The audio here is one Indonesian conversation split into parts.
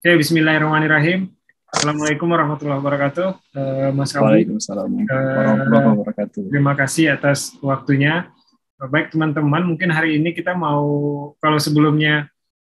Oke, bismillahirrahmanirrahim. Assalamualaikum warahmatullahi wabarakatuh. Mas Abu. Waalaikumsalam warahmatullahi wabarakatuh. Terima kasih atas waktunya. Baik teman-teman, mungkin hari ini kita mau, kalau sebelumnya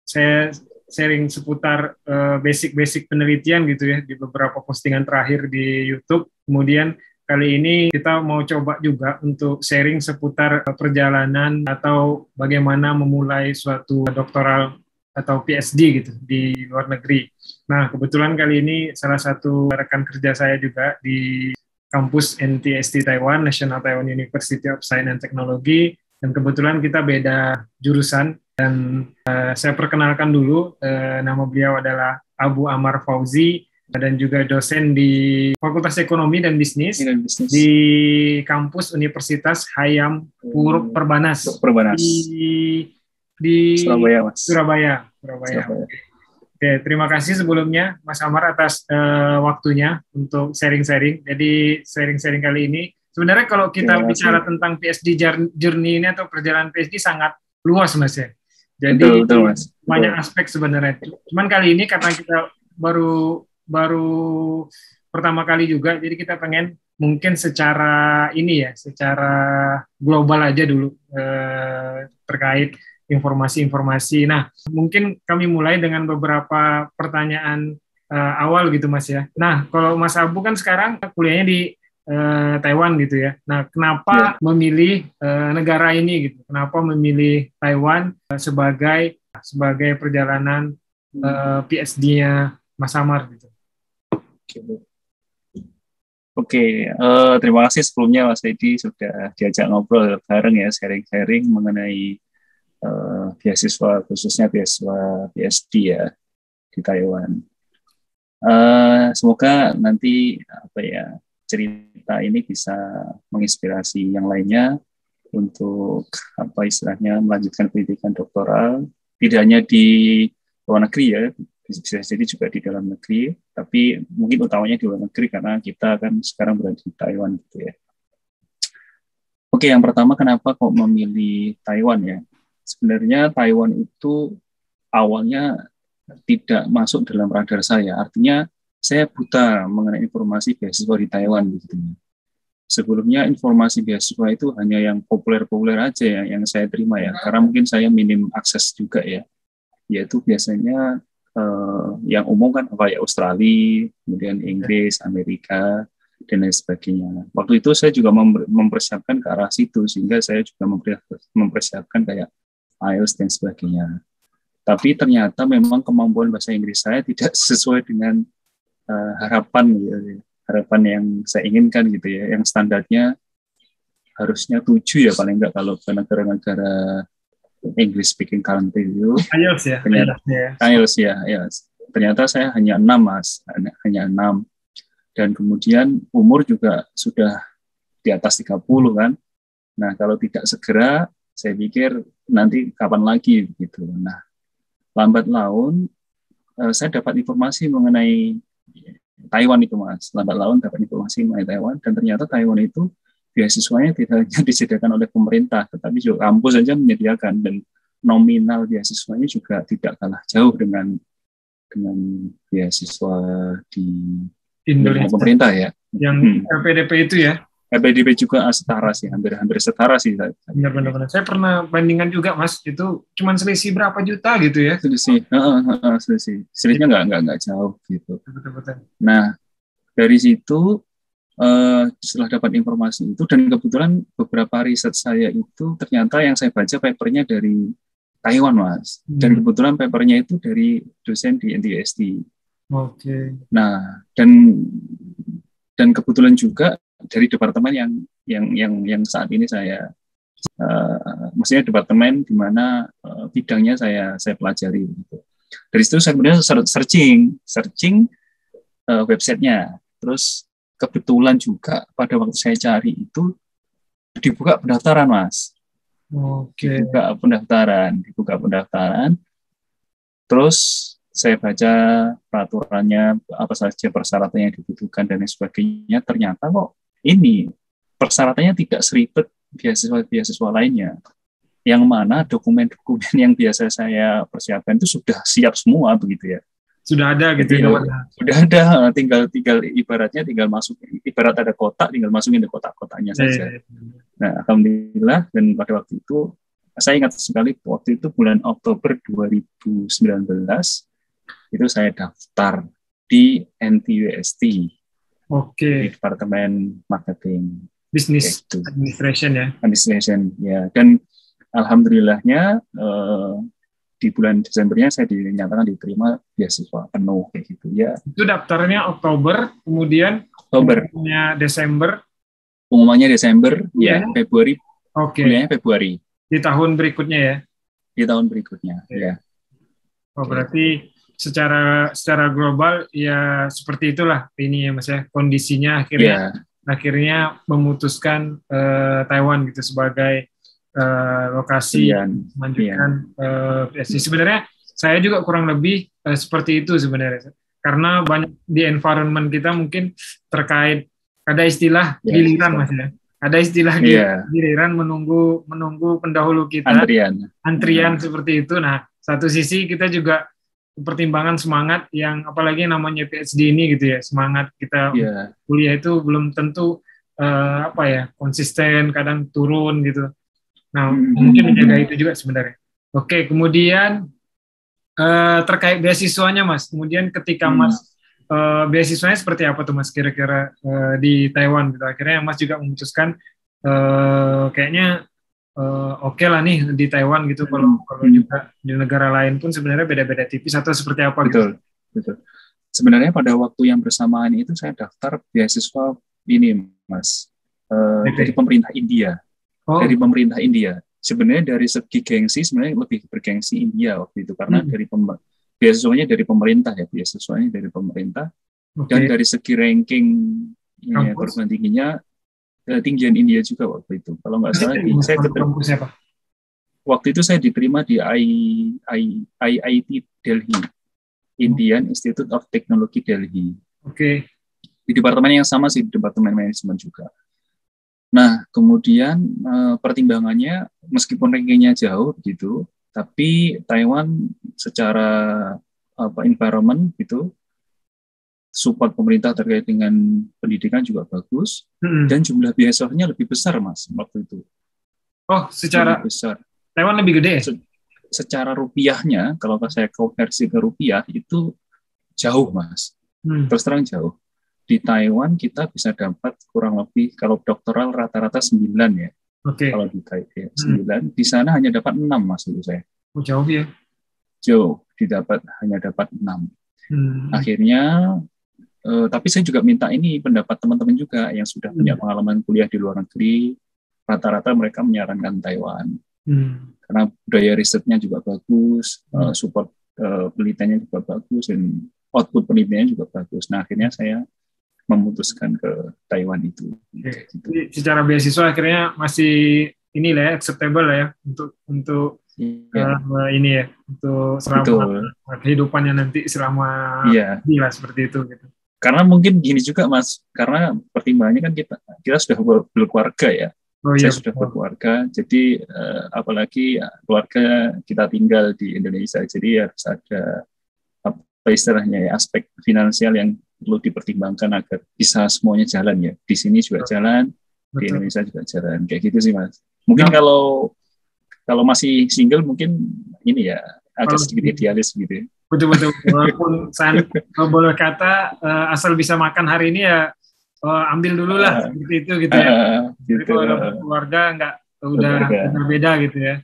saya sharing seputar basic-basic penelitian gitu ya, di beberapa postingan terakhir di YouTube. Kemudian kali ini kita mau coba juga untuk sharing seputar perjalanan atau bagaimana memulai suatu doktoral atau PhD gitu di luar negeri. Nah, kebetulan kali ini salah satu rekan kerja saya juga di kampus NTST Taiwan, National Taiwan University of Science and Technology, dan kebetulan kita beda jurusan. Dan saya perkenalkan dulu, nama beliau adalah Abu Amar Fauzi, dan juga dosen di Fakultas Ekonomi dan Bisnis di kampus Universitas Hayam Perbanas. Di Surabaya, Mas. Surabaya. Oke, terima kasih sebelumnya Mas Amar atas waktunya untuk sharing-sharing. Jadi sharing-sharing kali ini, sebenarnya kalau kita bicara tentang PhD journey ini atau perjalanan PhD sangat luas, Mas ya. Jadi betul, Mas. Banyak aspek sebenarnya. Cuman kali ini karena kita baru pertama kali juga, jadi kita pengen mungkin secara global aja dulu terkait informasi-informasi. Nah, mungkin kami mulai dengan beberapa pertanyaan awal gitu, Mas ya. Nah, kalau Mas Abu kan sekarang kuliahnya di Taiwan gitu ya. Nah, kenapa memilih negara ini gitu? Kenapa memilih Taiwan sebagai perjalanan PhD-nya Mas Amar gitu? Oke, terima kasih sebelumnya Mas Edi sudah diajak ngobrol bareng ya, sharing-sharing mengenai beasiswa, khususnya beasiswa PhD ya di Taiwan. Semoga nanti cerita ini bisa menginspirasi yang lainnya untuk melanjutkan pendidikan doktoral, tidak hanya di luar negeri ya, bisa jadi juga di dalam negeri, tapi mungkin utamanya di luar negeri karena kita kan sekarang berada di Taiwan gitu ya. Oke, yang pertama kenapa kok memilih Taiwan ya? Sebenarnya Taiwan itu awalnya tidak masuk dalam radar saya, artinya saya buta mengenai informasi beasiswa di Taiwan gitu. Sebelumnya informasi beasiswa itu hanya yang populer-populer aja ya, yang saya terima ya, karena mungkin saya minim akses juga ya, yaitu biasanya yang umum kan Australia, kemudian Inggris, Amerika, dan lain sebagainya. Waktu itu saya juga mempersiapkan ke arah situ, sehingga saya juga mempersiapkan kayak IELTS dan sebagainya. Tapi ternyata memang kemampuan bahasa Inggris saya tidak sesuai dengan harapan yang saya inginkan gitu ya, yang standarnya harusnya 7 ya paling enggak kalau ke negara-negara English speaking country itu. IELTS ya? IELTS ya. Ternyata saya hanya 6 Mas, hanya 6. Dan kemudian umur juga sudah di atas 30 kan. Nah, kalau tidak segera, saya pikir nanti kapan lagi gitu. Nah, lambat laun saya dapat informasi mengenai Taiwan itu Mas. Lambat laun dapat informasi mengenai Taiwan, dan ternyata Taiwan itu beasiswanya tidak hanya disediakan oleh pemerintah, tetapi juga kampus saja menyediakan, dan nominal beasiswanya juga tidak kalah jauh dengan beasiswa di Indonesia pemerintah ya. Yang LPDP itu ya. LPDP juga setara sih, hampir setara sih. Benar-benar. Saya pernah bandingkan juga Mas, itu cuma selisih berapa juta gitu ya? Selisihnya nggak jauh gitu. Betul. Nah, dari situ setelah dapat informasi itu, dan kebetulan beberapa riset saya itu ternyata yang saya baca papernya dari Taiwan Mas, dan kebetulan papernya itu dari dosen di NTST. Oke. Nah, dan kebetulan juga dari departemen yang saat ini saya maksudnya departemen di mana bidangnya saya pelajari gitu. Dari situ saya kemudian searching websitenya. Terus kebetulan juga pada waktu saya cari itu dibuka pendaftaran Mas. Oke. Dibuka pendaftaran. Terus saya baca peraturannya, apa saja persyaratan yang dibutuhkan dan lain sebagainya. Ternyata kok ini persyaratannya tidak seribet beasiswa lainnya. Yang mana dokumen-dokumen yang biasa saya persiapkan itu sudah siap semua begitu ya. sudah ada gitu Jadi ya. udah ada, tinggal ibaratnya tinggal masuk, ibarat ada kotak, tinggal masukin ke kotak-kotaknya saja. Nah, alhamdulillah, dan pada waktu itu saya ingat sekali, waktu itu bulan Oktober 2019 itu saya daftar di NTUST, di Departemen Marketing, Business Administration ya. Administration ya, dan alhamdulillahnya di bulan Desembernya saya dinyatakan diterima beasiswa penuh kayak gitu ya. Itu daftarnya Oktober, kemudian pengumumannya Desember. Pengumumannya Desember, ya Februari. Kuliahnya Februari. Di tahun berikutnya ya. Di tahun berikutnya, ya. Oh, berarti secara global ya seperti itulah ini ya Mas ya, kondisinya akhirnya memutuskan Taiwan gitu sebagai lokasi melanjutkan sebenarnya saya juga kurang lebih seperti itu sebenarnya, karena banyak di environment kita mungkin terkait ada istilah giliran Mas ya, ada istilah giliran menunggu pendahulu kita, antrian seperti itu. Nah, satu sisi kita juga pertimbangan semangat yang apalagi namanya PhD ini gitu ya, semangat kita kuliah itu belum tentu konsisten, kadang turun gitu. Nah, mungkin menjaga itu juga sebenarnya. Oke, kemudian terkait beasiswanya Mas, kemudian ketika Mas beasiswanya seperti apa tuh Mas kira-kira di Taiwan gitu, akhirnya Mas juga memutuskan kayaknya oke lah nih di Taiwan gitu, kalau juga di negara lain pun sebenarnya beda-beda tipis atau seperti apa gitu. Betul. Sebenarnya pada waktu yang bersamaan itu saya daftar beasiswa ini Mas, dari pemerintah India. Dari pemerintah India. Sebenarnya dari segi gengsi sebenarnya lebih bergengsi India waktu itu, karena dari beasiswanya dari pemerintah ya, beasiswanya dari pemerintah, dan dari segi ranking perguruan tingginya tinggian India juga waktu itu. Kalau nggak salah, waktu itu saya diterima di IIT Delhi, Indian Institute of Technology Delhi. Di departemen yang sama sih, di departemen manajemen juga. Nah, kemudian pertimbangannya meskipun rankingnya jauh gitu, tapi Taiwan secara environment gitu, support pemerintah terkait dengan pendidikan juga bagus, dan jumlah beasiswanya lebih besar Mas waktu itu. Oh, secara lebih besar. Taiwan lebih gede. Secara rupiahnya, kalau saya konversi ke rupiah itu jauh Mas. Terus terang jauh. Di Taiwan kita bisa dapat kurang lebih, kalau doktoral rata-rata 9 ya. Kalau di Taipei 9, di sana hanya dapat 6 Mas itu saya. Jauh ya. Jauh, hanya dapat 6. Akhirnya tapi saya juga minta ini pendapat teman-teman juga yang sudah punya pengalaman kuliah di luar negeri. Rata-rata mereka menyarankan Taiwan. Karena budaya risetnya juga bagus, support penelitiannya juga bagus, dan output penelitiannya juga bagus. Nah, akhirnya saya memutuskan ke Taiwan itu. Jadi secara beasiswa akhirnya masih inilah ya, acceptable lah ya untuk ini ya, untuk selama kehidupannya nanti selama ini lah seperti itu gitu. Karena mungkin gini juga Mas, karena pertimbangannya kan kita sudah berkeluarga ya. Saya sudah berkeluarga, jadi apalagi keluarga kita tinggal di Indonesia, jadi harus ada apa istilahnya ya, aspek finansial yang perlu dipertimbangkan agar bisa semuanya jalan ya. Di sini juga jalan, di Indonesia juga jalan, kayak gitu sih Mas. Mungkin kalau masih single mungkin ini ya agak sedikit idealis gitu. Betul. Walaupun boleh kata asal bisa makan hari ini ya ambil dulu lah seperti itu gitu ya. Jadi kalau keluarga udah beda gitu ya.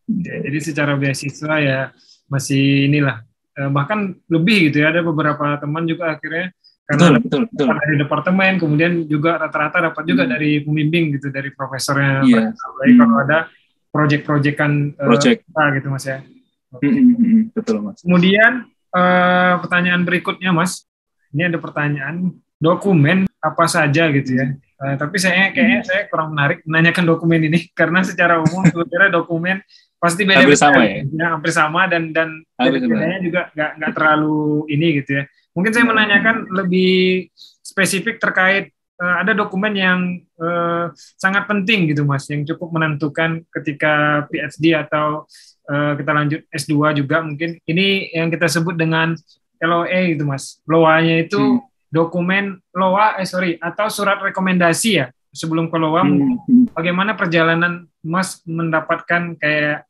Jadi secara beasiswa ya masih inilah. Bahkan lebih gitu ya, ada beberapa teman juga akhirnya karena betul. dari departemen, kemudian juga rata-rata dapat juga dari pembimbing gitu, dari profesornya. Apalagi kalau ada proyek-proyekan gitu Mas ya. Betul Mas. Kemudian pertanyaan berikutnya Mas, ini ada pertanyaan dokumen apa saja gitu ya. Tapi kayaknya saya kurang menarik menanyakan dokumen ini karena secara umum sebenarnya dokumen pasti beda-beda, hampir sama dan bedanya juga nggak terlalu ini gitu ya. Mungkin saya menanyakan lebih spesifik terkait ada dokumen yang sangat penting gitu Mas, yang cukup menentukan ketika PhD atau kita lanjut S2 juga mungkin. Ini yang kita sebut dengan LOA gitu Mas. LOA-nya itu dokumen atau surat rekomendasi ya. Sebelum ke LOA, bagaimana perjalanan Mas mendapatkan kayak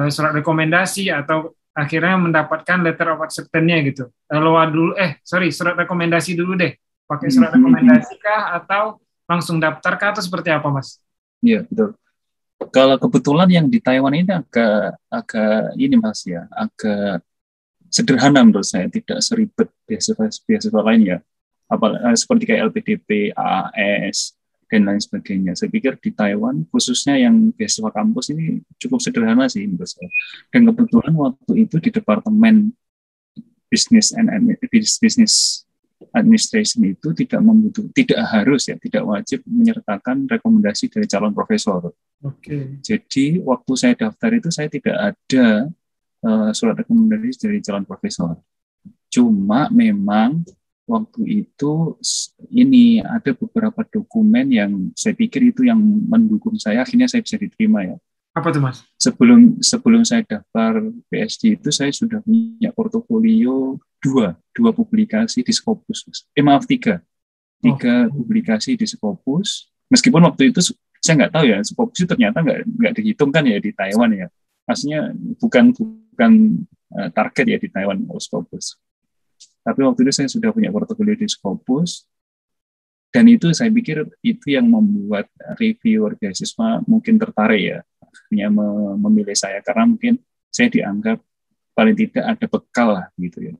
surat rekomendasi atau akhirnya mendapatkan letter of acceptance-nya gitu. LOA dulu, surat rekomendasi dulu deh. Pakai surat rekomendasi kah atau langsung daftar kah atau seperti apa Mas? Iya, betul. Kalau kebetulan yang di Taiwan ini agak ini Mas ya, agak sederhana menurut saya, tidak seribet beasiswa lain ya. Seperti kayak LPDP, AAS, dan lain sebagainya. Saya pikir di Taiwan, khususnya yang beasiswa kampus ini cukup sederhana sih menurut saya. Dan kebetulan waktu itu di Departemen Business Administration itu tidak wajib menyertakan rekomendasi dari calon profesor. Jadi waktu saya daftar itu saya tidak ada surat rekomendasi dari calon profesor. Cuma memang waktu itu ini ada beberapa dokumen yang saya pikir itu yang mendukung saya, akhirnya saya bisa diterima ya. Apa tuh Mas? Sebelum saya daftar PhD itu saya sudah punya portofolio dua publikasi di Scopus. Tiga publikasi di Scopus. Meskipun waktu itu saya nggak tahu ya, Scopus itu ternyata nggak dihitung kan ya di Taiwan ya. Maksudnya bukan target ya di Taiwan Scopus. Tapi waktu itu saya sudah punya portofolio di Scopus, dan itu saya pikir itu yang membuat reviewer beasiswa mungkin tertarik ya, akhirnya memilih saya, karena mungkin saya dianggap paling tidak ada bekal lah gitu ya.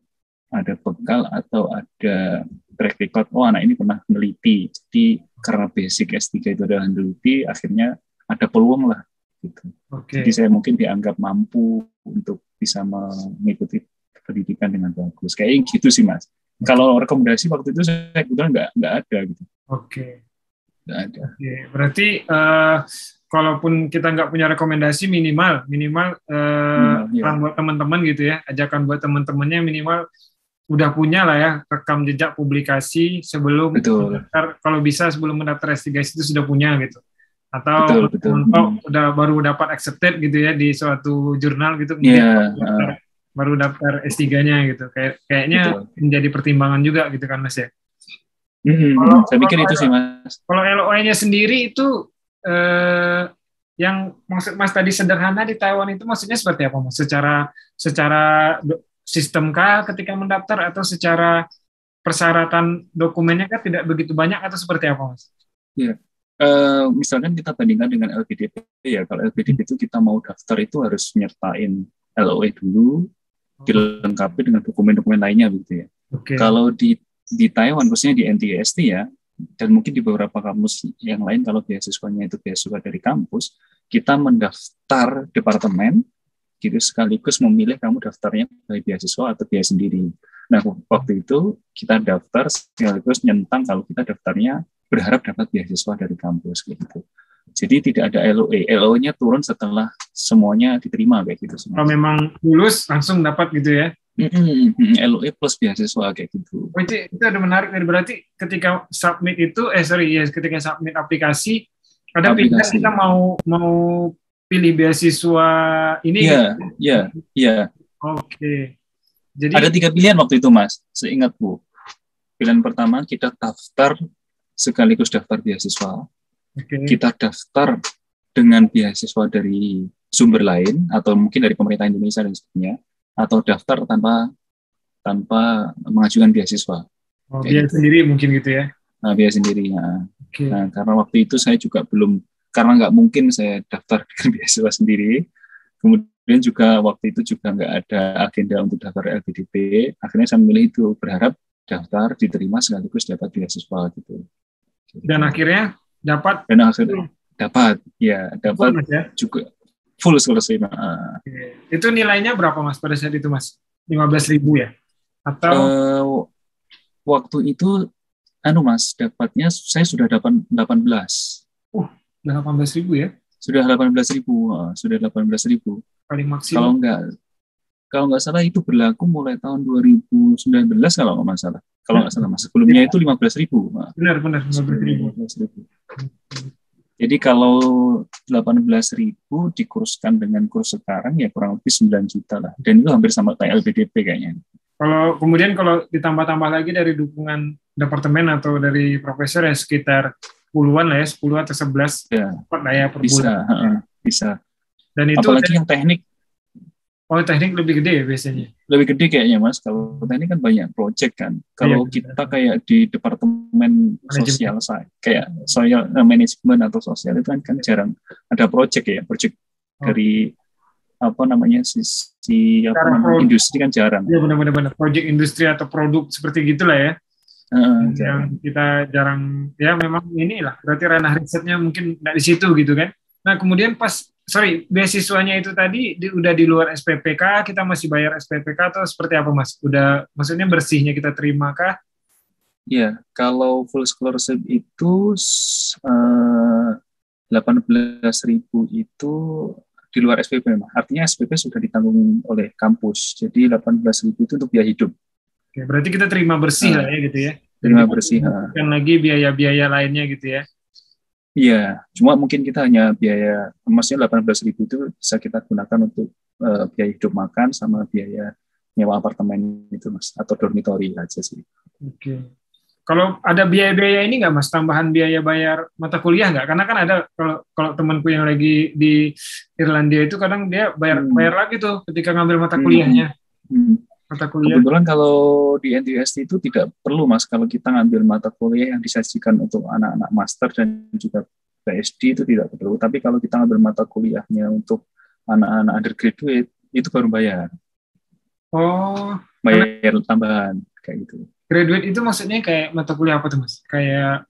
Ada bekal atau ada track record, anak ini pernah meneliti, jadi karena basic S3 itu adalah meneliti, akhirnya ada peluang lah gitu. Jadi saya mungkin dianggap mampu untuk bisa mengikuti pendidikan dengan bagus. Kayak gitu sih Mas. Kalau rekomendasi waktu itu saya kebetulan nggak ada gitu. Nggak ada. Berarti kalaupun kita nggak punya rekomendasi minimal buat teman-teman gitu ya, ajakan buat teman-temannya minimal udah punya lah ya rekam jejak publikasi sebelum mendaftar, kalau bisa sebelum mendaftar S3 itu sudah punya gitu. Atau baru dapat accepted gitu ya di suatu jurnal gitu, baru daftar S3-nya gitu. Kayaknya menjadi pertimbangan juga gitu kan Mas ya. Saya pikir itu sih Mas. Kalau LOA-nya sendiri itu yang maksud Mas tadi sederhana di Taiwan itu maksudnya seperti apa Mas? Secara sistem kah ketika mendaftar atau secara persyaratan dokumennya kah tidak begitu banyak atau seperti apa Mas? Iya. Misalkan kita bandingkan dengan LPDP ya. Kalau LPDP itu kita mau daftar itu harus nyertain LOA dulu, dilengkapi dengan dokumen-dokumen lainnya gitu ya. Kalau di Taiwan, khususnya di NTST ya, dan mungkin di beberapa kampus yang lain, kalau beasiswanya itu beasiswa dari kampus, kita mendaftar departemen, gitu sekaligus memilih kamu daftarnya dari beasiswa atau biaya sendiri. Nah, waktu itu kita daftar sekaligus nyentang kalau kita daftarnya berharap dapat beasiswa dari kampus gitu. Jadi tidak ada LOA. LOA-nya turun setelah semuanya diterima kayak gitu. Kalau memang lulus langsung dapat gitu ya? LOA plus beasiswa kayak gitu. Itu ada menarik. Berarti ketika submit itu, ketika submit aplikasi, ada pilihan kita mau pilih beasiswa ini? Iya. Jadi ada 3 pilihan waktu itu Mas, seingatku. Pilihan pertama kita daftar sekaligus daftar beasiswa. Kita daftar dengan beasiswa dari sumber lain atau mungkin dari pemerintah Indonesia dan sebagainya, atau daftar tanpa mengajukan beasiswa. Biaya sendiri mungkin gitu ya? Biaya sendiri. Nah, karena waktu itu saya juga karena nggak mungkin saya daftar dengan beasiswa sendiri. Kemudian juga waktu itu juga nggak ada agenda untuk daftar LPDP. Akhirnya saya memilih itu, berharap daftar diterima sekaligus dapat beasiswa gitu. Dan akhirnya dapat juga full selesai. Itu nilainya berapa Mas pada saat itu Mas? 15.000 ya? Atau waktu itu Mas, dapatnya saya sudah 18. 18.000 ya? Sudah 18.000. Paling maksimal. Kalau nggak salah itu berlaku mulai tahun 2019 kalau nggak salah. kalau nggak salah mas. Sebelumnya itu 15.000. Benar 15.000. Jadi kalau 18.000 dikurskan dengan kurs sekarang ya kurang lebih 9 juta lah. Dan itu hampir sama kayak LPDP kayaknya. Kalau ditambah-tambah lagi dari dukungan departemen atau dari profesor ya sekitar puluhan lah ya, 10 atau 11 ya, lah ya per bisa, bulan. Bisa. Dan itu apalagi yang teknik. Oh, teknik lebih gede ya biasanya? Lebih gede kayaknya mas, kalau teknik kan banyak project kan. Kalau kita kayak di departemen sosial, kayak social management atau sosial itu kan jarang ada project ya, project dari industri kan jarang. Iya benar-benar project industri atau produk seperti gitulah ya. Yang kita jarang, ya memang inilah, berarti ranah risetnya mungkin nggak di situ gitu kan. Nah kemudian beasiswanya itu tadi udah di luar SPPK, kita masih bayar SPPK atau seperti apa mas? Udah, maksudnya bersihnya kita terima kah? Iya, kalau full scholarship itu 18.000 itu di luar SPP, artinya SPP sudah ditanggung oleh kampus, jadi 18.000 itu untuk biaya hidup. Oke, berarti kita terima bersih lah ya gitu ya? Terima bersih. Bukan lagi biaya-biaya lainnya gitu ya? Iya, cuma mungkin kita hanya biaya, maksudnya 18.000 itu bisa kita gunakan untuk biaya hidup makan sama biaya nyewa apartemen itu mas, atau dormitory aja sih. Oke. Kalau ada biaya-biaya ini nggak mas, tambahan biaya bayar mata kuliah nggak? Karena kan ada kalau temanku yang lagi di Irlandia itu kadang dia bayar lagi tuh ketika ngambil mata kuliahnya. Mata kuliah. Kebetulan kalau di NTUST itu tidak perlu mas, kalau kita ngambil mata kuliah yang disajikan untuk anak-anak master dan juga PhD itu tidak perlu, tapi kalau kita ngambil mata kuliahnya untuk anak-anak undergraduate itu baru bayar. Oh, bayar tambahan kayak gitu. Graduate itu maksudnya kayak mata kuliah apa tuh mas? Kayak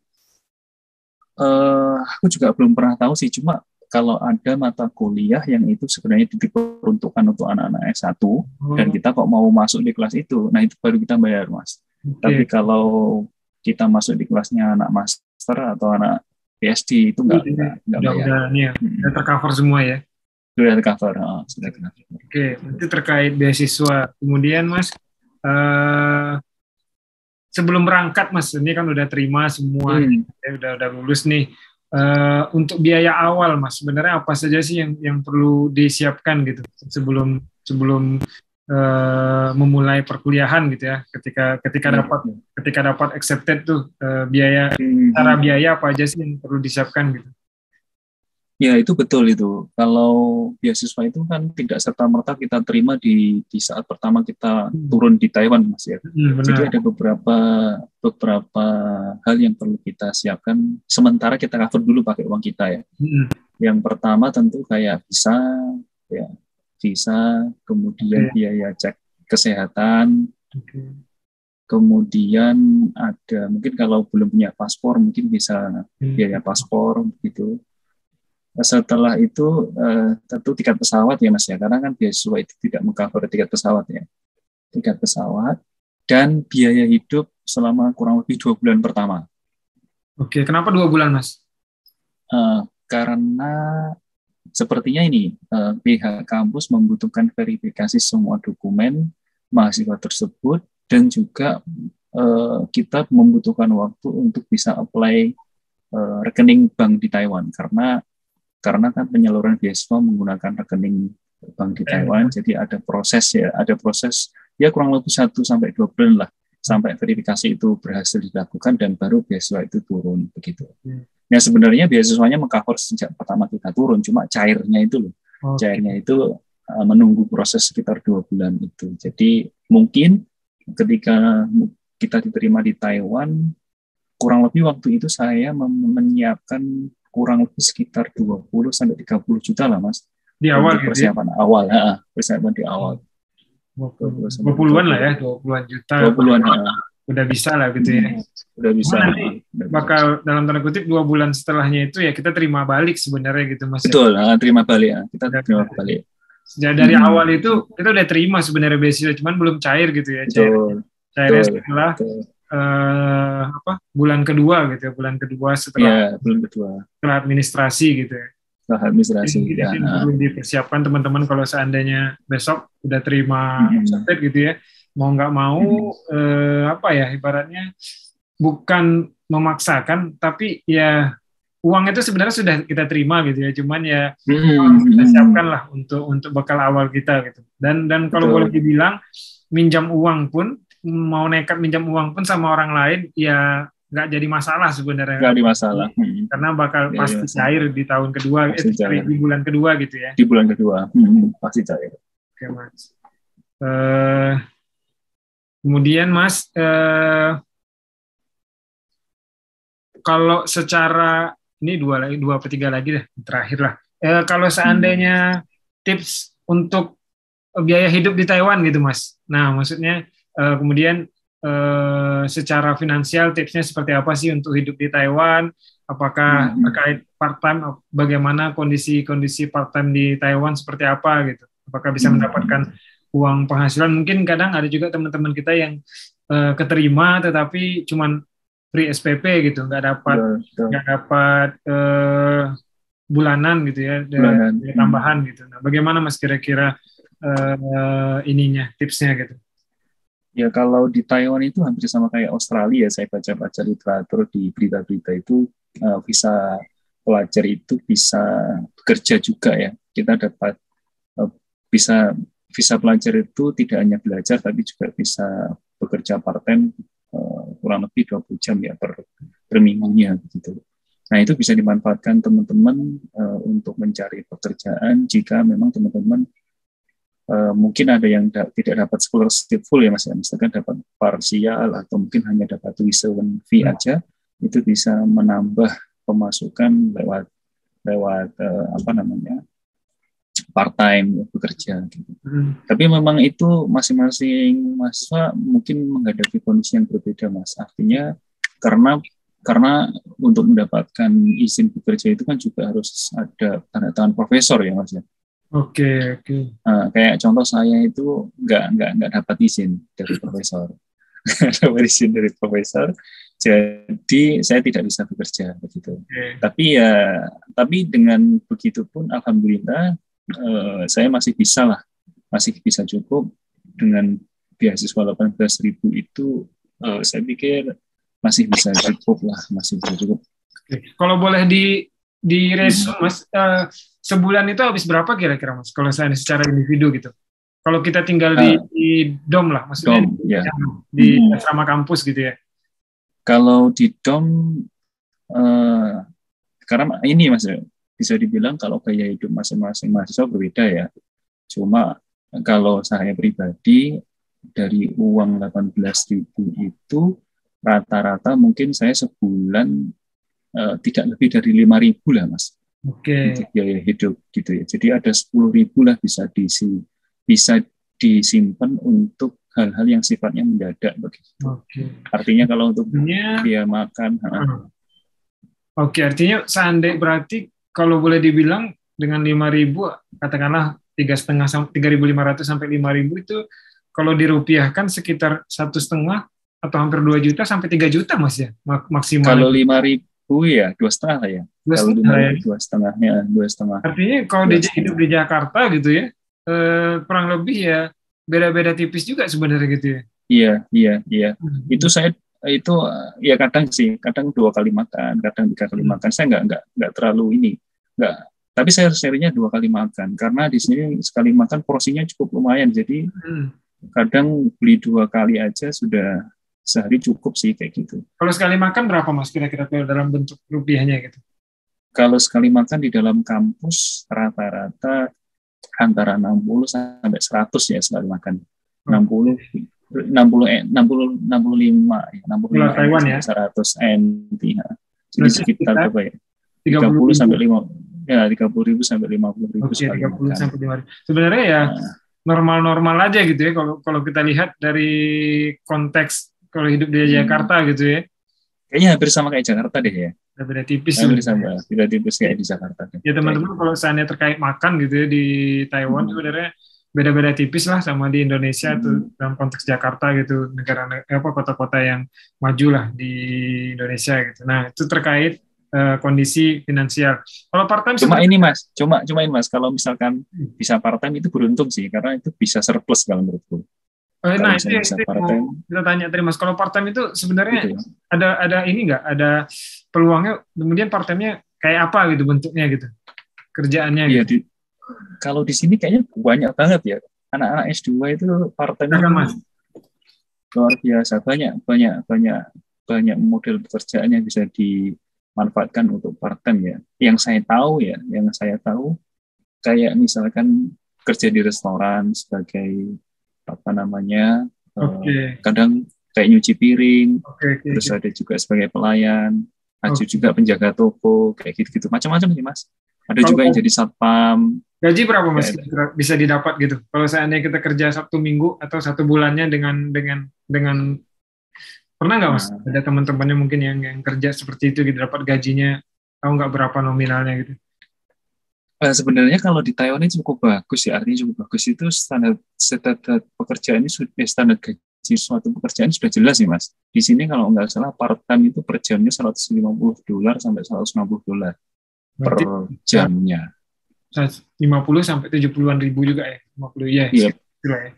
aku juga belum pernah tahu sih, cuma kalau ada mata kuliah yang itu sebenarnya diperuntukkan untuk anak-anak S1 dan kita kok mau masuk di kelas itu, nah itu baru kita bayar mas. Tapi kalau kita masuk di kelasnya anak master atau anak PhD itu nggak bayar. Udah tercover semua ya? Sudah tercover. Oke, itu terkait beasiswa. Kemudian mas, sebelum berangkat mas, ini kan udah terima semua, udah lulus nih. Untuk biaya awal mas, sebenarnya apa saja sih yang perlu disiapkan gitu sebelum memulai perkuliahan gitu ya, ketika dapat accepted tuh cara biaya apa aja sih yang perlu disiapkan gitu? Ya itu betul itu. Kalau beasiswa itu kan tidak serta-merta kita terima di saat pertama kita turun di Taiwan mas ya. Jadi ada beberapa hal yang perlu kita siapkan. Sementara kita cover dulu pakai uang kita ya. Yang pertama tentu kayak visa, kemudian biaya cek kesehatan, kemudian ada mungkin kalau belum punya paspor mungkin bisa biaya paspor gitu. Setelah itu tentu tiket pesawat ya mas ya, karena kan beasiswa itu tidak mengcover tiket pesawat ya, tiket pesawat dan biaya hidup selama kurang lebih 2 bulan pertama. Oke, kenapa 2 bulan mas? Karena sepertinya ini pihak kampus membutuhkan verifikasi semua dokumen mahasiswa tersebut dan juga kita membutuhkan waktu untuk bisa apply rekening bank di Taiwan karena kan penyaluran beasiswa menggunakan rekening bank di Taiwan, jadi ada proses ya kurang lebih 1-2 bulan lah sampai verifikasi itu berhasil dilakukan dan baru beasiswa itu turun begitu. Nah sebenarnya beasiswanya mengcover sejak pertama kita turun, cuma cairnya itu menunggu proses sekitar 2 bulan itu. Jadi mungkin ketika kita diterima di Taiwan, kurang lebih waktu itu saya menyiapkan kurang lebih sekitar 20-30 juta lah mas. Di awal gitu persiapan ya? Awal, persiapan di awal. 20-an lah ya, 20-an juta. 20-an, udah bisa lah gitu ya. Udah bisa. Nanti bakal dalam tanda kutip 2 bulan setelahnya itu ya kita terima balik sebenarnya gitu mas. Betul, terima balik ya. Kita terima balik. Sejak dari awal itu kita udah terima sebenarnya beasiswa, cuman belum cair gitu ya. Cairnya setelah bulan kedua setelah administrasi gitu ya. Setelah administrasi. Jadi perlu dipersiapkan teman-teman kalau seandainya besok udah terima accepted gitu ya. mau nggak mau apa ya ibaratnya bukan memaksakan, tapi ya uang itu sebenarnya sudah kita terima gitu ya, cuman ya kita siapkan lah untuk bekal awal kita gitu. Dan kalau boleh Betul. dibilang minjam uang pun, mau nekat minjam uang pun sama orang lain ya nggak jadi masalah sebenarnya, Nggak ada masalah. karena bakal Nggak ada pasti masalah. cair di tahun kedua, Pasti cair. di bulan kedua gitu ya. Di bulan kedua, pasti cair. Oke Mas. Kemudian Mas, kalau secara ini dua atau tiga lagi deh terakhir lah. Kalau seandainya tips untuk biaya hidup di Taiwan gitu Mas. Nah maksudnya kemudian secara finansial tipsnya seperti apa sih untuk hidup di Taiwan? Apakah terkait part time? Bagaimana kondisi part time di Taiwan seperti apa gitu? Apakah bisa mendapatkan uang penghasilan? Mungkin kadang ada juga teman-teman kita yang keterima tetapi cuman free SPP gitu, nggak dapat bulanan gitu ya, tambahan gitu. Nah, bagaimana Mas kira-kira ininya, tipsnya gitu? Ya kalau di Taiwan itu hampir sama kayak Australia. Saya baca-baca literatur di berita-berita itu visa pelajar itu bisa bekerja juga ya. Kita dapat bisa visa pelajar itu tidak hanya belajar tapi juga bisa bekerja part-time kurang lebih 20 jam ya per minggunya gitu. Nah itu bisa dimanfaatkan teman-teman untuk mencari pekerjaan jika memang teman-teman mungkin ada yang tidak dapat scholarship full ya Mas, misalkan dapat parsial atau mungkin hanya dapat tuition fee aja, itu bisa menambah pemasukan lewat apa namanya part time bekerja gitu. Tapi memang itu masing-masing mahasiswa mungkin menghadapi kondisi yang berbeda Mas. Artinya karena untuk mendapatkan izin bekerja itu kan juga harus ada tanda tangan profesor ya Mas ya. Oke. Nah, kayak contoh saya itu nggak dapat izin dari profesor, dapat izin dari profesor, jadi saya tidak bisa bekerja begitu. Tapi dengan begitu pun alhamdulillah saya masih bisa cukup dengan beasiswa 18.000 itu. Saya pikir masih bisa cukup. Oke. Kalau boleh di resume Mas, sebulan itu habis berapa kira-kira Mas? Kalau saya secara individu gitu. Kalau kita tinggal di dom lah, maksudnya di asrama kampus gitu ya. Kalau di dom, karena ini Mas, bisa dibilang kalau gaya hidup masing-masing mahasiswa berbeda ya. Cuma kalau saya pribadi dari uang 18.000 itu rata-rata mungkin saya sebulan tidak lebih dari 5.000 lah Mas. Untuk biaya hidup gitu ya. Jadi ada 10.000 lah bisa disimpan untuk hal-hal yang sifatnya mendadak begitu. Artinya kalau untuk biaya makan. Artinya seandainya berarti kalau boleh dibilang dengan 5.000 katakanlah 3.500 sampai 5.000 itu kalau dirupiahkan sekitar 1,5 atau hampir 2 juta sampai 3 juta Mas ya maksimal. Kalau 5.000 ya 2,5 lah ya. Kalau 5.000 2,5. Artinya kalau dia hidup di Jakarta gitu ya, kurang lebih ya beda-beda tipis juga sebenarnya gitu ya. Iya. Itu saya ya kadang 2 kali makan, kadang 3 kali makan. Saya nggak terlalu ini, tapi saya serinya 2 kali makan karena di sini sekali makan porsinya cukup lumayan. Jadi kadang beli 2 kali aja sudah sehari cukup sih kayak gitu. Kalau sekali makan berapa Mas kira-kira dalam bentuk rupiahnya gitu? Kalau sekali makan di dalam kampus rata-rata antara 60 sampai 100 ya sekali makan. 65 Taiwan ya. 100 NT. Jadi sekitar berapa ya? 30 sampai 50. Ya, 30.000 sampai 50.000 sekali 30 makan. Sampai 5.000. Sebenarnya ya normal-normal aja gitu ya kalau kita lihat dari konteks kalau hidup di Jakarta gitu ya. Kayaknya hampir sama kayak Jakarta deh ya. Beda tipis. Beda tipis kayak di Jakarta. Ya teman-teman kalau seandainya terkait makan gitu ya di Taiwan sebenarnya beda-beda tipis lah sama di Indonesia tuh dalam konteks Jakarta gitu, kota-kota yang maju lah di Indonesia gitu. Nah itu terkait kondisi finansial. Kalau part time cuma ini Mas, kalau misalkan bisa part time itu beruntung sih karena itu bisa surplus kalau menurutku. Kalau Nah, misalnya bisa itu mau part-time, kita tanya tadi Mas. Kalau part time itu sebenarnya gitu ya. ada ini nggak? Ada peluangnya? Kemudian part time-nya kayak apa gitu bentuknya gitu? Kerjaannya Iya, gitu. kalau di sini kayaknya banyak banget ya. Anak-anak S2 itu part-time Silakan itu Mas. luar biasa. Banyak model pekerjaan yang bisa dimanfaatkan untuk part-time ya. Yang saya tahu kayak misalkan kerja di restoran sebagai apa namanya, Oke, kadang kayak nyuci piring, oke, oke, terus oke. ada juga sebagai pelayan, ada Oke. juga penjaga toko, kayak gitu-gitu, macam-macam sih Mas. Ada Kalau juga yang jadi satpam, gaji berapa Mas kayak, kira-kira bisa didapat gitu? Kalau seandainya kita kerja Sabtu Minggu atau satu bulannya dengan pernah nggak Mas? nah, Ada teman-temannya mungkin yang kerja seperti itu gitu dapat gajinya tahu nggak berapa nominalnya gitu? sebenarnya kalau di Taiwan ini cukup bagus ya, artinya cukup bagus itu standar pekerjaan ini standar gaji suatu pekerjaan sudah jelas sih Mas. Di sini kalau nggak salah part-time itu per jamnya $150 sampai $160 per Berarti ya, jamnya. 50 sampai 70-an ribu juga ya. 50 ya, Iya, segitu lah ya.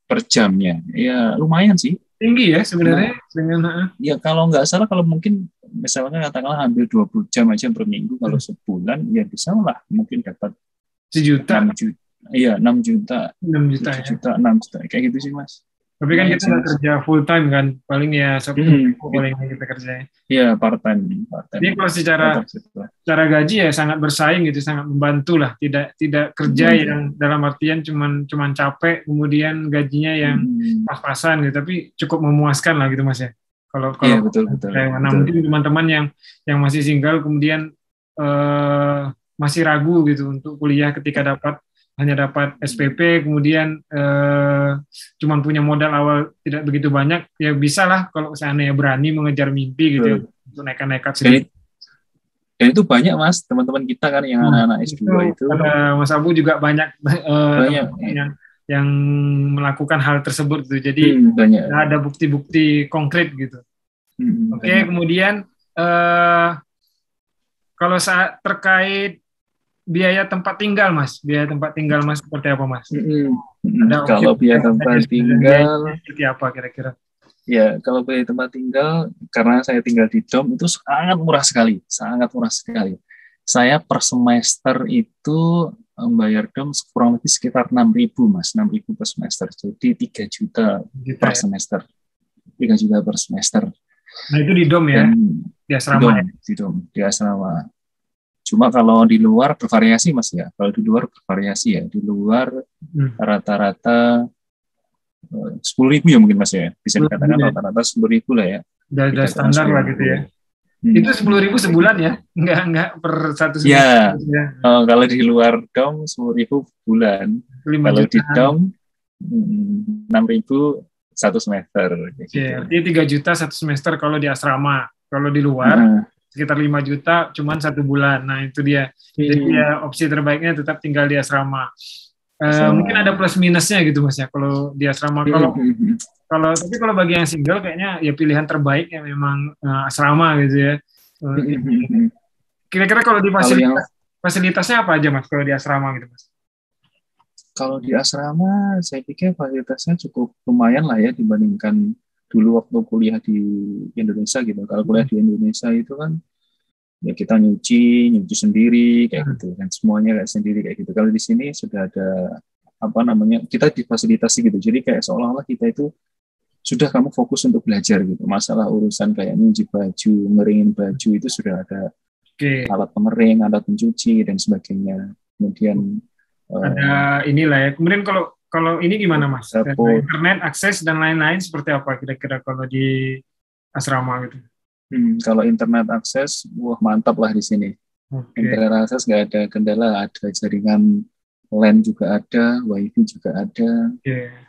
per jamnya. Ya lumayan sih. Tinggi ya sebenarnya Nah, dengan ya kalau nggak salah kalau mungkin misalnya katakanlah hampir 20 jam aja per minggu, kalau sebulan ya bisa lah mungkin dapat sejuta, 6 juta. Iya, 6 juta, 6 juta 7 ya. juta, 6 juta. Kayak gitu sih, Mas. Tapi kan Lumayan kita sih, nggak Mas. kerja full time kan, paling ya Sabtu Hmm, Minggu paling kita kerjanya. iya, part-time Jadi kalau secara tetap situ lah. secara gaji ya sangat bersaing gitu, sangat membantu lah. Tidak tidak kerja Membantu. yang dalam artian cuman capek, kemudian gajinya yang Hmm, pas-pasan gitu, tapi cukup memuaskan lah gitu Mas ya. Kalau iya, kalau betul, betul, kayak mana betul. mungkin teman-teman yang masih single kemudian eh, masih ragu gitu untuk kuliah ketika hanya dapat SPP, kemudian cuman punya modal awal tidak begitu banyak, ya bisa lah kalau seandainya berani mengejar mimpi gitu ya, Betul. untuk nekat-nekat Dan, sedikit. dan itu banyak, Mas, teman-teman kita kan yang Nah, anak-anak itu S2 itu ada Mas Abu juga banyak banyak, teman-teman yang melakukan hal tersebut gitu. Jadi banyak. ada bukti-bukti konkret gitu. Oke, Banyak. kemudian eh, kalau saat terkait biaya tempat tinggal, Mas, biaya tempat tinggal Mas seperti apa, Mas? Ada opsi Kalau biaya tempat dan biaya tinggal, seperti apa kira-kira? ya kalau biaya tempat tinggal, karena saya tinggal di dom itu sangat murah sekali, sangat murah sekali. Saya per semester itu membayar dom kurang lebih sekitar 6.000 Mas, 6.000 per semester. Jadi 3 juta Juta per ya. semester, 3 juta per semester. Nah itu di dom ya, Dan di asrama ya. di asrama. Cuma kalau di luar bervariasi Mas ya. Kalau di luar bervariasi ya. Di luar rata-rata 10.000 ya mungkin Mas ya. Bisa dikatakan rata-rata 10.000 lah ya. Udah standar lah gitu ya. Hmm. Itu 10.000 sebulan ya, nggak per satu Ya, semester. Ya. kalau di luar dom 10.000 bulan. 5 Kalau di jutaan. dom 6.000 satu semester. Oke, artinya 3 juta satu semester kalau di asrama. Kalau di luar sekitar 5 juta cuman 1 bulan. Nah itu dia. Jadi ya opsi terbaiknya tetap tinggal di asrama. Mungkin ada plus minusnya gitu Mas ya kalau di asrama. Tapi kalau bagi yang single kayaknya ya pilihan terbaik ya memang asrama gitu ya. Kira-kira kalau di fasilitasnya apa aja Mas kalau di asrama gitu Mas? Kalau di asrama saya pikir fasilitasnya cukup lumayan lah ya dibandingkan dulu waktu kuliah di Indonesia gitu. Kalau kuliah di Indonesia itu kan ya kita nyuci sendiri kayak gitu, dan semuanya kayak sendiri kayak gitu. Kalau di sini sudah ada apa namanya, kita difasilitasi gitu. Jadi kayak seolah-olah kita itu sudah kamu fokus untuk belajar gitu. Masalah urusan kayak nyuci baju, ngeringin baju itu sudah ada alat pengering, alat pencuci dan sebagainya. Kemudian ada inilah ya. Kemudian kalau ini gimana Mas? Internet, akses dan lain-lain seperti apa kira-kira kalau di asrama gitu? Kalau internet akses, wah mantap lah di sini. Internet akses nggak ada kendala, ada jaringan LAN juga ada, WiFi juga ada.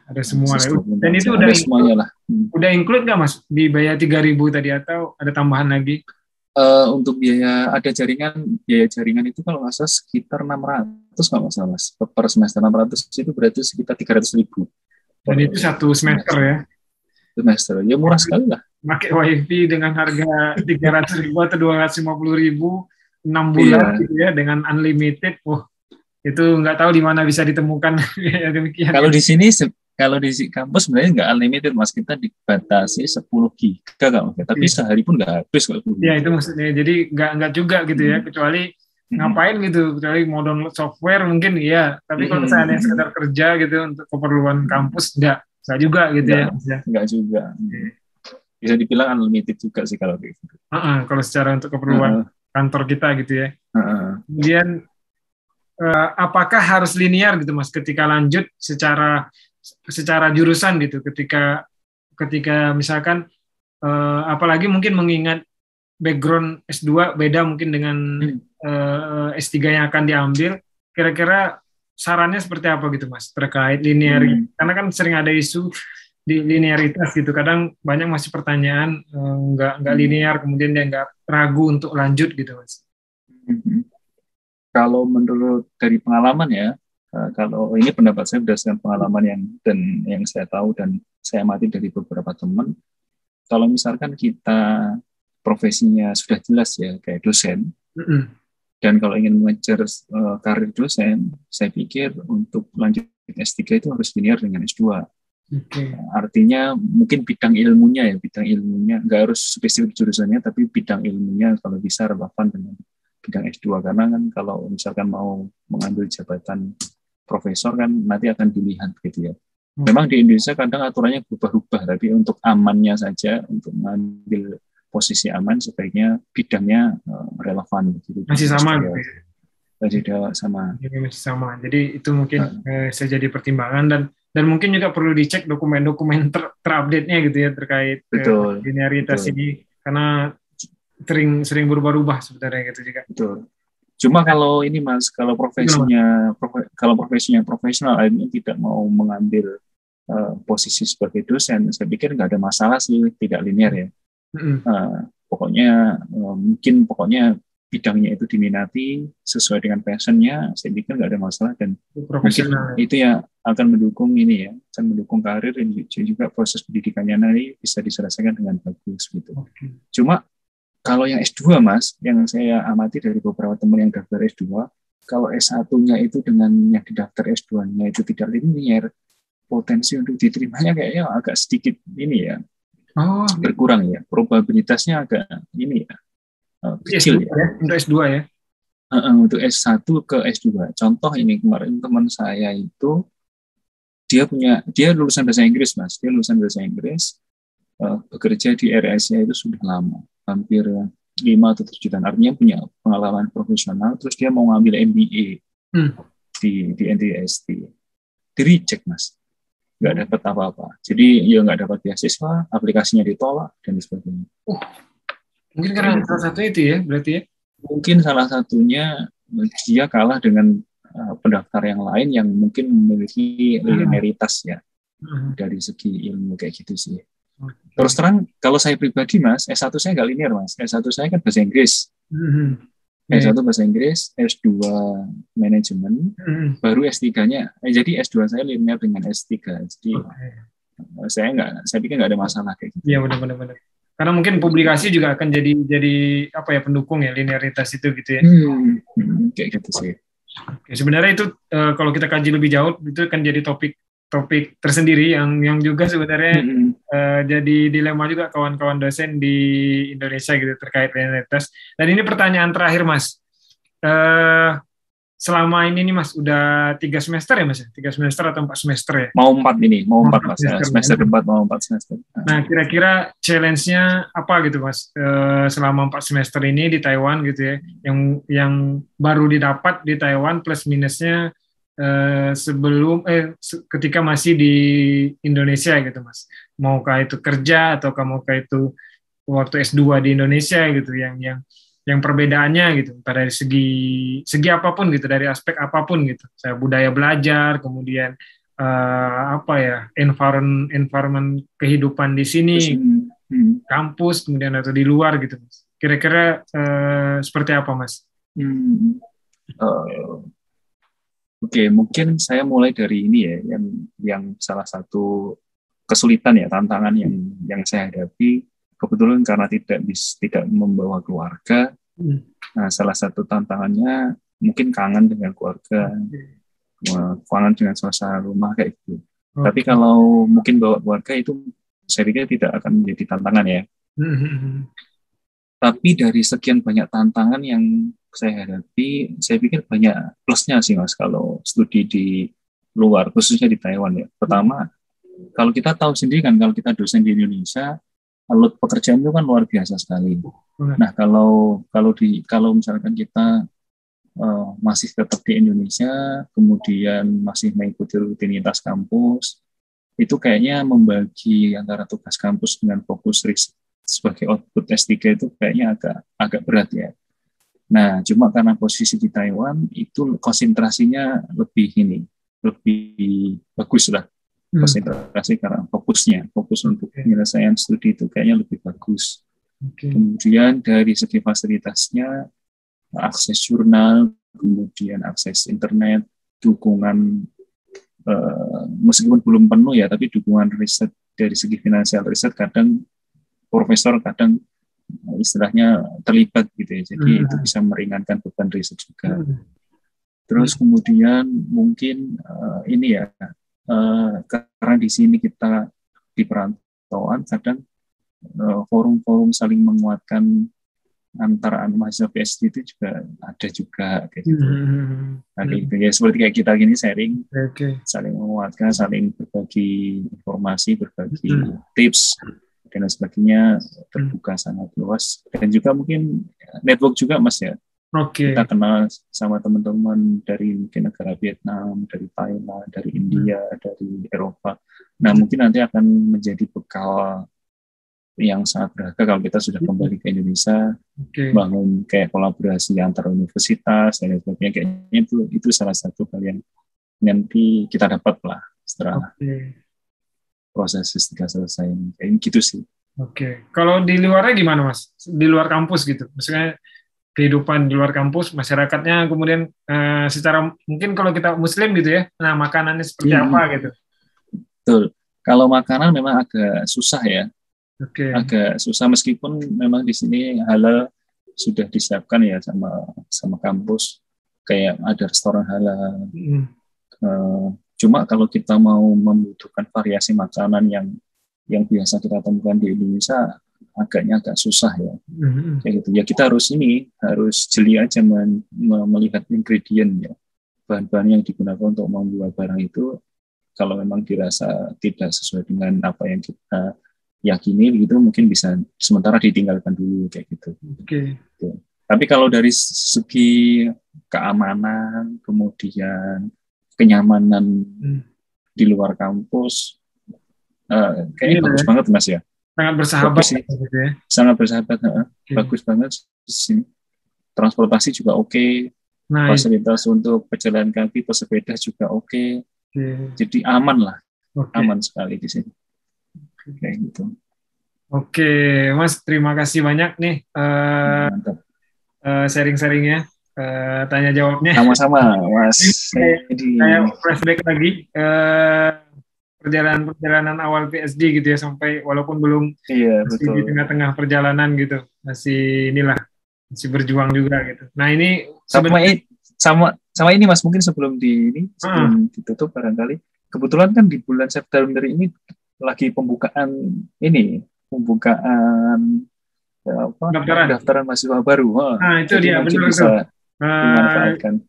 Ada semua lah. Dan itu udah semuanya lah. Udah include nggak Mas di biaya 3.000 tadi atau ada tambahan lagi? Untuk biaya jaringan itu kalau nggak salah sekitar 600 nggak masalah Mas. Per semester 600 itu berarti sekitar 300.000. Dan itu satu semester ya? Semester, ya murah sekali lah. Pakai WiFi dengan harga 300.000 atau 250.000 6 bulan gitu ya dengan unlimited. Itu nggak tahu di mana bisa ditemukan. Kalau di sini kalau di kampus sebenarnya nggak unlimited Mas, kita dibatasi 10 giga kalau nggak, tapi sehari pun nggak habis kalau Ya begitu. itu maksudnya. Jadi nggak juga gitu ya, kecuali ngapain gitu, kecuali mau download software mungkin iya. Tapi kalau misalnya sekedar kerja gitu untuk keperluan kampus nggak juga gitu ya. Nggak juga. Bisa dibilang unlimited juga sih kalau gitu. Kalau secara untuk keperluan kantor kita gitu ya. Kemudian apakah harus linear gitu Mas ketika lanjut secara jurusan gitu, ketika misalkan apalagi mungkin mengingat background S2 beda mungkin dengan S3 yang akan diambil, kira-kira sarannya seperti apa gitu Mas terkait linearitas? Karena kan sering ada isu di linearitas gitu, kadang banyak masih pertanyaan nggak linear, kemudian dia nggak ragu untuk lanjut gitu Mas. Kalau menurut dari pengalaman ya, kalau ini pendapat saya berdasarkan pengalaman yang saya tahu dan saya amati dari beberapa teman, kalau misalkan kita profesinya sudah jelas ya kayak dosen, dan kalau ingin mengejar karir dosen, saya pikir untuk lanjut S3 itu harus linear dengan S2. Artinya mungkin bidang ilmunya nggak harus spesifik jurusannya, tapi bidang ilmunya kalau bisa relevan dengan bidang S2, karena kan kalau misalkan mau mengambil jabatan profesor kan nanti akan dilihat gitu ya. Memang di Indonesia kadang aturannya berubah-ubah, tapi untuk amannya saja, untuk mengambil posisi aman sebaiknya bidangnya relevan gitu. Masih sama gitu. Masih sama. Jadi itu mungkin bisa jadi pertimbangan, dan mungkin juga perlu dicek dokumen-dokumen terupdate-nya gitu ya terkait linearitas ini, karena sering berubah-ubah sebenarnya gitu juga. Betul. Cuma kalau ini Mas, kalau profesinya profesional akhirnya tidak mau mengambil posisi sebagai dosen, saya pikir nggak ada masalah sih tidak linear ya. Pokoknya bidangnya itu diminati sesuai dengan passionnya, saya pikir nggak ada masalah, dan mungkin itu ya akan mendukung karir dan juga proses pendidikannya nanti bisa diselesaikan dengan bagus gitu. Cuma kalau yang S2 Mas, yang saya amati dari beberapa teman yang daftar S2, kalau S1-nya itu dengan yang didaftar S2-nya itu tidak linear, potensi untuk diterimanya kayaknya agak sedikit ini ya, berkurang ya, probabilitasnya agak ini ya, kecil ya. Untuk S2 ya? Untuk S1 ke S2. Contoh ini kemarin teman saya itu, dia lulusan bahasa Inggris Mas, bekerja di RSC itu sudah lama, hampir 5 atau 7 tahun, artinya punya pengalaman profesional, terus dia mau ngambil MBA di NTST, di reject Mas, nggak dapat apa-apa, jadi ya nggak dapat beasiswa, aplikasinya ditolak dan sebagainya. Mungkin karena salah satu itu ya, berarti ya? Mungkin salah satunya dia kalah dengan pendaftar yang lain yang mungkin memiliki linearitas ya dari segi ilmu kayak gitu sih. Terus terang, kalau saya pribadi Mas, S1 saya nggak linear Mas. S1 saya kan bahasa Inggris. S1 bahasa Inggris, S2 manajemen, baru S3-nya. Jadi S2 saya linear dengan S3. Jadi saya pikir nggak ada masalah kayak gitu. Iya benar-benar. Karena mungkin publikasi juga akan jadi apa ya, pendukung ya linearitas itu gitu ya. Kayak gitu sih. Oke, sebenarnya itu kalau kita kaji lebih jauh itu kan jadi topik tersendiri yang juga sebenarnya jadi dilema juga kawan-kawan dosen di Indonesia gitu terkait linearitas. Dan ini pertanyaan terakhir Mas. Selama ini nih Mas udah 3 semester ya Mas? 3 semester atau 4 semester ya? Mau 4 Mas. Semester keempat mau 4 semester. Nah, kira-kira challenge-nya apa gitu Mas? Selama 4 semester ini di Taiwan gitu ya, yang baru didapat di Taiwan plus minusnya ketika masih di Indonesia gitu Mas. Maukah itu kerja atau maukah itu waktu S2 di Indonesia gitu, yang perbedaannya gitu dari segi apapun gitu, dari aspek apapun gitu. Saya budaya belajar, kemudian environment kehidupan di sini, kampus, kemudian atau di luar gitu Mas. Kira-kira seperti apa Mas? Oke, mungkin saya mulai dari ini ya, yang salah satu kesulitan ya, tantangan yang saya hadapi kebetulan karena tidak membawa keluarga. Nah, salah satu tantangannya mungkin kangen dengan keluarga, kangen dengan suasana rumah kayak gitu. Tapi kalau mungkin bawa keluarga itu saya pikir tidak akan menjadi tantangan ya. Tapi dari sekian banyak tantangan yang saya hadapi, saya pikir banyak plusnya sih Mas kalau studi di luar, khususnya di Taiwan ya. Pertama, kalau kita tahu sendiri kan kalau kita dosen di Indonesia, load pekerjaan itu kan luar biasa sekali. Nah, kalau misalkan kita masih tetap di Indonesia, kemudian masih mengikuti rutinitas kampus, itu kayaknya membagi antara tugas kampus dengan fokus riset sebagai output S3 itu kayaknya agak berat ya. Nah, cuma karena posisi di Taiwan itu konsentrasinya lebih bagus lah. Konsentrasi karena fokus untuk penyelesaian studi itu kayaknya lebih bagus. Kemudian dari segi fasilitasnya, akses jurnal, kemudian akses internet, dukungan meskipun belum penuh ya, tapi dukungan riset dari segi finansial riset kadang profesor kadang istilahnya terlibat gitu ya, jadi itu bisa meringankan beban riset juga. Terus kemudian mungkin ini ya, karena di sini kita di perantauan kadang forum-forum saling menguatkan antara mahasiswa PhD itu juga ada juga kayak gitu. Nah, gitu ya, seperti kayak kita gini sharing, saling menguatkan, saling berbagi informasi, berbagi tips dan sebagainya, terbuka sangat luas. Dan juga mungkin network juga Mas ya. Kita kenal sama teman-teman dari mungkin negara Vietnam, dari Thailand, dari India, dari Eropa. Nah, mungkin nanti akan menjadi bekal yang sangat berharga kalau kita sudah kembali ke Indonesia, bangun kayak kolaborasi antar universitas dan sebagainya. Kayaknya itu salah satu hal yang nanti kita dapat lah setelah proses S3 selesai. Kayak gitu sih. Kalau di luarnya gimana Mas? Di luar kampus gitu, maksudnya kehidupan di luar kampus, masyarakatnya, kemudian secara mungkin kalau kita Muslim gitu ya, nah makanannya seperti apa gitu? Betul. Kalau makanan memang agak susah ya. Agak susah meskipun memang di sini halal sudah disiapkan ya sama kampus, kayak ada restoran halal. Cuma kalau kita mau membutuhkan variasi makanan yang biasa kita temukan di Indonesia, agak susah ya. Kayak gitu. Ya kita harus jeli aja melihat ingredient ya, bahan-bahan yang digunakan untuk membuat barang itu. Kalau memang dirasa tidak sesuai dengan apa yang kita yakini begitu, mungkin bisa sementara ditinggalkan dulu kayak gitu. Tapi kalau dari segi keamanan, kemudian kenyamanan di luar kampus, kayaknya bagus banget Mas ya. Sangat bersahabat gitu ya. Sangat bersahabat, bagus banget di sini. Transportasi juga oke. Fasilitas untuk pejalan kaki, pesepeda juga oke. Jadi aman lah, aman sekali di sini. Kayak gitu. Oke, Mas, terima kasih banyak nih sharing-sharingnya, tanya jawabnya. Sama-sama, Mas. Saya flashback lagi perjalanan awal PhD gitu ya, sampai walaupun belum masih di tengah-tengah perjalanan gitu, masih berjuang juga gitu. Nah ini sama ini Mas, mungkin sebelum ditutup barangkali, kebetulan kan di bulan September ini lagi pembukaan daftaran mahasiswa baru. Nah, itu dia benar bisa dimanfaatkan.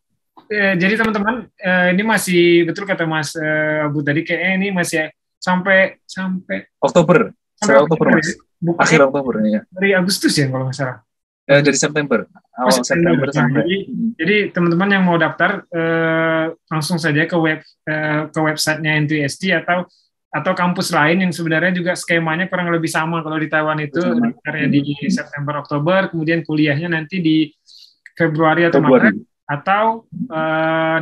Jadi teman-teman, ini masih betul kata Mas Abu tadi, kayaknya ini masih sampai Oktober. Sampai Oktober Mas. Akhir Oktober ya. Dari Agustus ya kalau nggak salah. Dari September. Awal September sampai. Jadi teman-teman yang mau daftar langsung saja ke websitenya NTUST atau kampus lain yang sebenarnya juga skemanya kurang lebih sama. Kalau di Taiwan itu daftarnya di September Oktober, kemudian kuliahnya nanti di Februari atau Maret, atau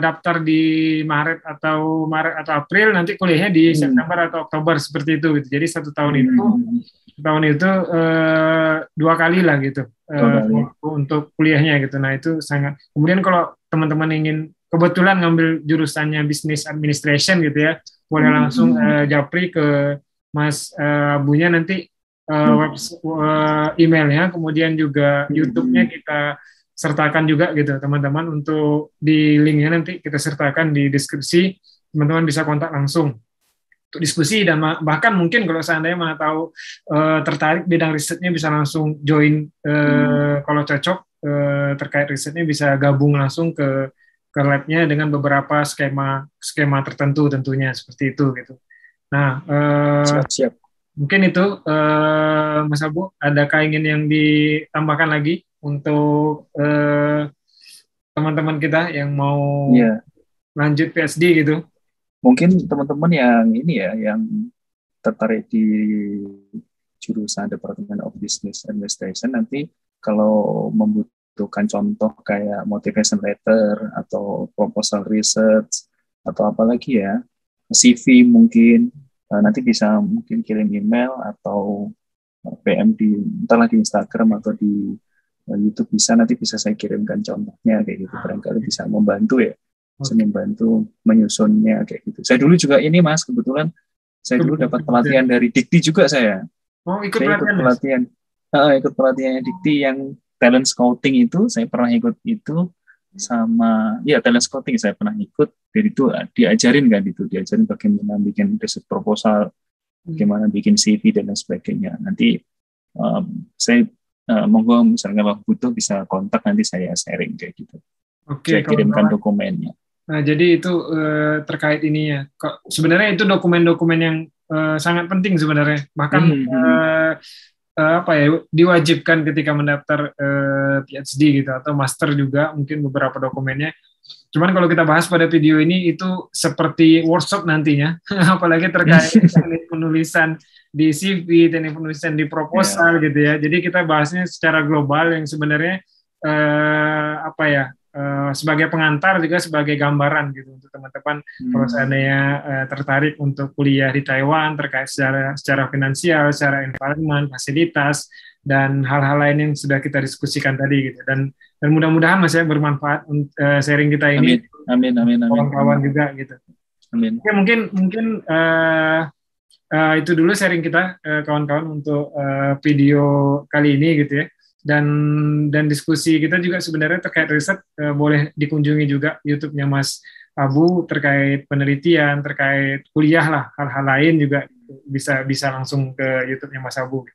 daftar di Maret atau April, nanti kuliahnya di September atau Oktober, seperti itu gitu. Jadi satu tahun itu 2 kali lah gitu untuk kuliahnya gitu. Nah itu sangat. Kemudian kalau teman-teman ingin kebetulan ngambil jurusannya Business Administration gitu ya, boleh langsung japri ke Mas Abunya nanti emailnya, kemudian juga YouTube-nya kita sertakan juga gitu teman-teman, untuk di linknya nanti kita sertakan di deskripsi, teman-teman bisa kontak langsung. untuk diskusi dan bahkan mungkin kalau seandainya mana tahu tertarik bidang risetnya bisa langsung join kalau cocok terkait risetnya bisa gabung langsung ke labnya dengan beberapa skema tertentu tentunya seperti itu gitu. Nah, Siap-siap. mungkin itu Mas Abu, adakah ingin yang ditambahkan lagi untuk teman-teman kita yang mau lanjut PhD gitu? Mungkin teman-teman yang ini ya, yang tertarik di jurusan Department of Business Administration nanti kalau membutuhkan contoh kayak motivation letter atau proposal research atau apalagi ya, CV mungkin nanti bisa mungkin kirim email atau PM entahlah di Instagram atau di YouTube nanti bisa saya kirimkan contohnya kayak gitu, barangkali bisa membantu ya. Bisa membantu menyusunnya kayak gitu. Saya dulu juga ini Mas, kebetulan saya dulu dapat pelatihan dari Dikti juga saya. Ikut saya pelatihan. Ikut pelatihan Dikti yang talent scouting itu, saya pernah ikut itu sama talent scouting saya pernah ikut. Dari itu diajarin bagaimana bikin riset proposal, bagaimana bikin CV dan lain sebagainya. Nanti saya monggo misalnya kalau butuh bisa kontak, nanti saya sharing kayak gitu. Saya kirimkan dokumennya. Nah, jadi itu terkait ininya. Sebenarnya itu dokumen-dokumen yang sangat penting sebenarnya. Bahkan diwajibkan ketika mendaftar PhD gitu atau master juga mungkin beberapa dokumennya. Cuman kalau kita bahas pada video ini itu seperti workshop nantinya, apalagi terkait teknik penulisan di CV, teknik penulisan di proposal gitu ya. Jadi kita bahasnya secara global yang sebenarnya sebagai pengantar juga sebagai gambaran gitu untuk teman-teman kalau seandainya tertarik untuk kuliah di Taiwan terkait secara finansial, secara environment, fasilitas dan hal-hal lain yang sudah kita diskusikan tadi gitu. Dan mudah-mudahan Mas ya bermanfaat sharing kita ini. Amin. Kawan-kawan juga gitu. Amin. Oke, mungkin itu dulu sharing kita kawan-kawan untuk video kali ini gitu ya. Dan diskusi kita juga sebenarnya terkait riset boleh dikunjungi juga YouTube-nya Mas Abu terkait penelitian, terkait kuliah lah, hal-hal lain juga bisa langsung ke YouTube-nya Mas Abu.